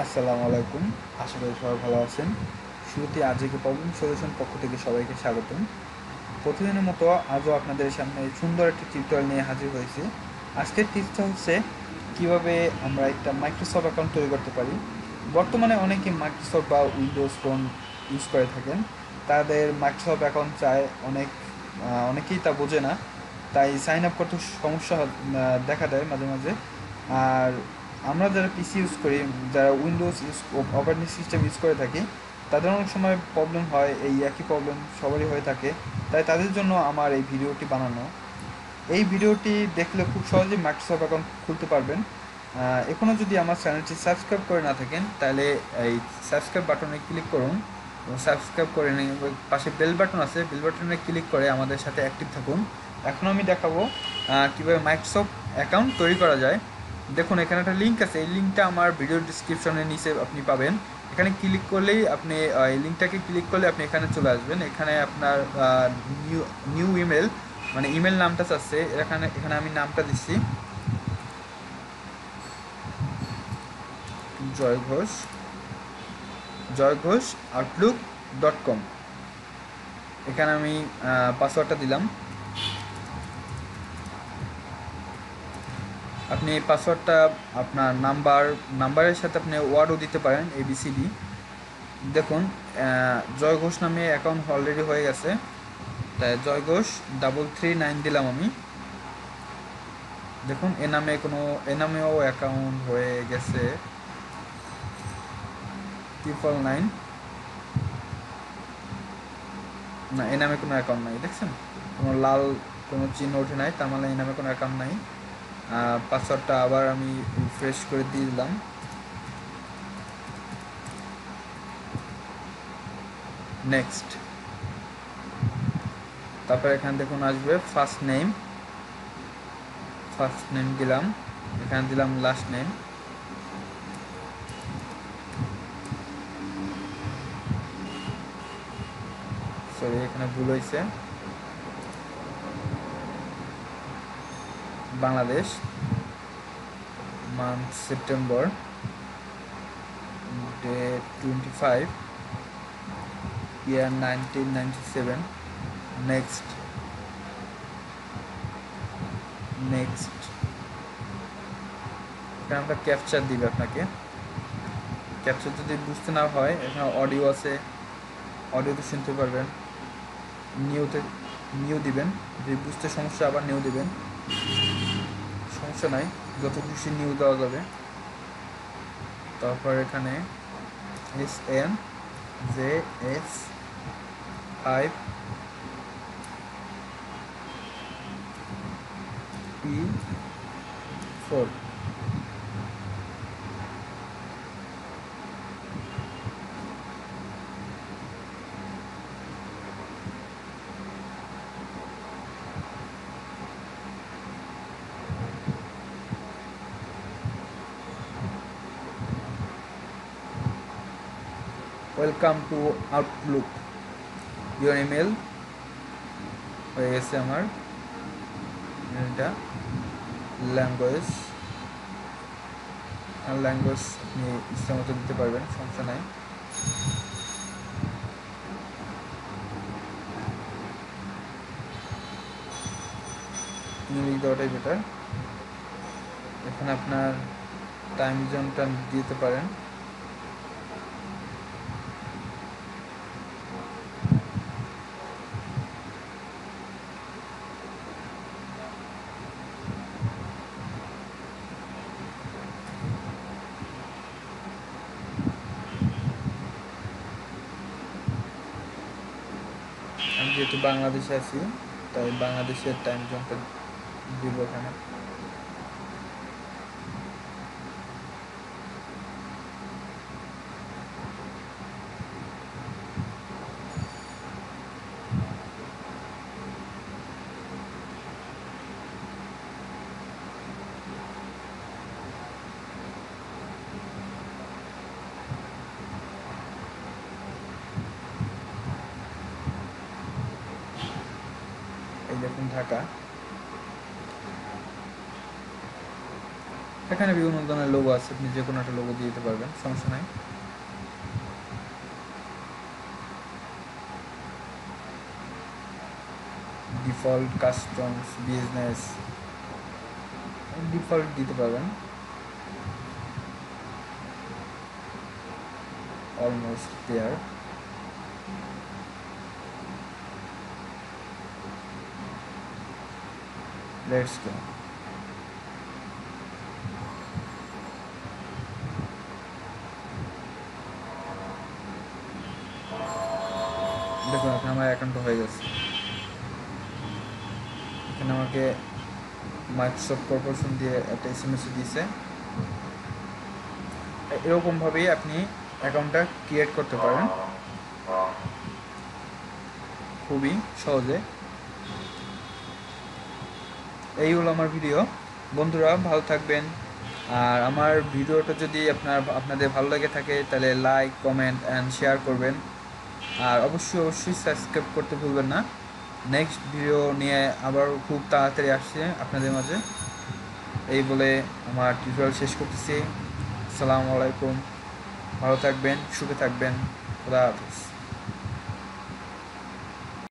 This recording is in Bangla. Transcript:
আসসালামু আলাইকুম। আশা করি সবাই ভালো আছেন। শুরুতে আজকে প্রবলেম সলিউশন পক্ষ থেকে সবাইকে স্বাগতম। প্রতিদিনের মতো আজও আপনাদের সামনে সুন্দর একটি টিউটোরিয়াল নিয়ে হাজির হয়েছি। আজকের টিপসটা হচ্ছে কিভাবে আমরা একটা মাইক্রোসফট অ্যাকাউন্ট তৈরি করতে পারি। বর্তমানে অনেকে মাইক্রোসফট বা উইন্ডোজ ফোন ইউজ করে থাকেন। তাদের মাইক্রোসফট অ্যাকাউন্ট চায় অনেকেই তা বোঝে না। তাই সাইন আপ করতে সমস্যা দেখা দেয় মাঝে মাঝে। আর আমরা যারা পিসি ইউজ করি, যারা উইন্ডোজ অপারেটিং সিস্টেম ইউজ করে থাকি, তাদের অনেক সময় প্রবলেম হয়। এই একই প্রবলেম সবারই হয়ে থাকে। তাই তাদের জন্য আমার এই ভিডিওটি বানানো। এই ভিডিওটি দেখলে খুব সহজেই মাইক্রোসফট অ্যাকাউন্ট খুলতে পারবেন। এখনও যদি আমার চ্যানেলটি সাবস্ক্রাইব করে না থাকেন, তাহলে এই সাবস্ক্রাইব বাটনে ক্লিক করুন এবং সাবস্ক্রাইব করে নিন। পাশে বেল বাটন আছে, বেল বাটনে ক্লিক করে আমাদের সাথে অ্যাক্টিভ থাকুন। এখন আমি দেখাবো কীভাবে মাইক্রোসফট অ্যাকাউন্ট তৈরি করা যায়। দেখুন, এখানে একটা লিঙ্ক আছে। এই লিঙ্কটা আমার ভিডিও ডিসক্রিপশনের নিচে আপনি পাবেন। এখানে ক্লিক করলেই আপনি এই লিঙ্কটাকে ক্লিক করলে আপনি এখানে চলে আসবেন। এখানে আপনার নিউ নিউ ইমেল, মানে ইমেল নামটা চাচ্ছে। এখানে এখানে আমি নামটা দিচ্ছি জয় ঘোষ, outlook.com। এখানে আমি পাসওয়ার্ডটা দিলাম। আপনি এই পাসওয়ার্ডটা আপনার নাম্বারের সাথে আপনি ওয়ার্ডও দিতে পারেন, ABCD। দেখুন, জয় ঘোষ নামে অ্যাকাউন্ট অলরেডি হয়ে গেছে। তাই জয় ঘোষ 339 দিলাম আমি। দেখুন, এ নামেও অ্যাকাউন্ট হয়ে গেছে 999। না, এ নামে কোনো অ্যাকাউন্ট নাই। দেখছেন, কোনো লাল কোনো চিহ্ন ওঠে নাই, তার মানে এই নামে কোনো অ্যাকাউন্ট নাই। পাসওয়ার্ডটা আবার আমি রিফ্রেশ করে দিয়ে দিলাম। নেক্সট। তারপর এখানে দেখুন আসবে ফার্স্ট নেম দিলাম, এখানে দিলাম লাস্ট নেম। সরি, এখানে ভুল হয়েছে। বাংলাদেশ, মান্থ সেপ্টেম্বর, ডে 25, ইয়ার 1997। নেক্সট। এখানে আমরা ক্যাপচার দিবে আপনাকে। ক্যাপচার যদি বুঝতে না হয়, এখানে অডিও আছে, অডিওতে শুনতে পারবেন। নিউ দিবেন, যদি বুঝতে সমস্যা আবার নিউ দিবেন, সমস্যা নাই, যত খুশি নিউ দেওয়া যাবে। তারপর এখানে SNJS5P4। Welcome to Outlook, your email হয়ে গেছে আমার। এটা ল্যাঙ্গুয়েজ আপনি ইচ্ছা মতো দিতে পারবেন, সমস্যা নাই। ইংলিশ দেওয়াটাই বেটার। এখানে আপনার টাইম জোনটা দিতে পারেন। আমি যেহেতু বাংলাদেশে আছি, তাই বাংলাদেশের টাইম জোনটা দিব এখানে। এই দেখুন ঢাকা। এখানে বিভিন্ন ধরনের লোগো আছে, আপনি যে কোনো একটা লোগো দিয়ে দিতে পারবেন, সমস্যা নাই। ডিফল্ট, কাস্টমস, বিজনেস, ডিফল্ট দিতে পারবেন। Almost clear. Let's go. দেখুন এখন আমার অ্যাকাউন্ট হয়ে গেছে। এখানে আমাকে মাইক্রোসফট কর্পোরেশন দিয়ে একটা SMS দিয়েছে। এরকমভাবেই আপনি অ্যাকাউন্টটা ক্রিয়েট করতে পারেন খুবই সহজে। এই হলো আমার ভিডিও। বন্ধুরা ভালো থাকবেন, আর আমার ভিডিওটা যদি আপনাদের ভালো লেগে থাকে তাহলে লাইক, কমেন্ট অ্যান্ড শেয়ার করবেন, আর অবশ্যই সাবস্ক্রাইব করতে ভুলবেন না। নেক্সট ভিডিও নিয়ে আবার খুব তাড়াতাড়ি আসছে আপনাদের মাঝে। এই বলে আমার টিউটোরিয়াল শেষ করতেছি। আসসালামু আলাইকুম, ভালো থাকবেন, সুখে থাকবেন, খোদা হাফেজ।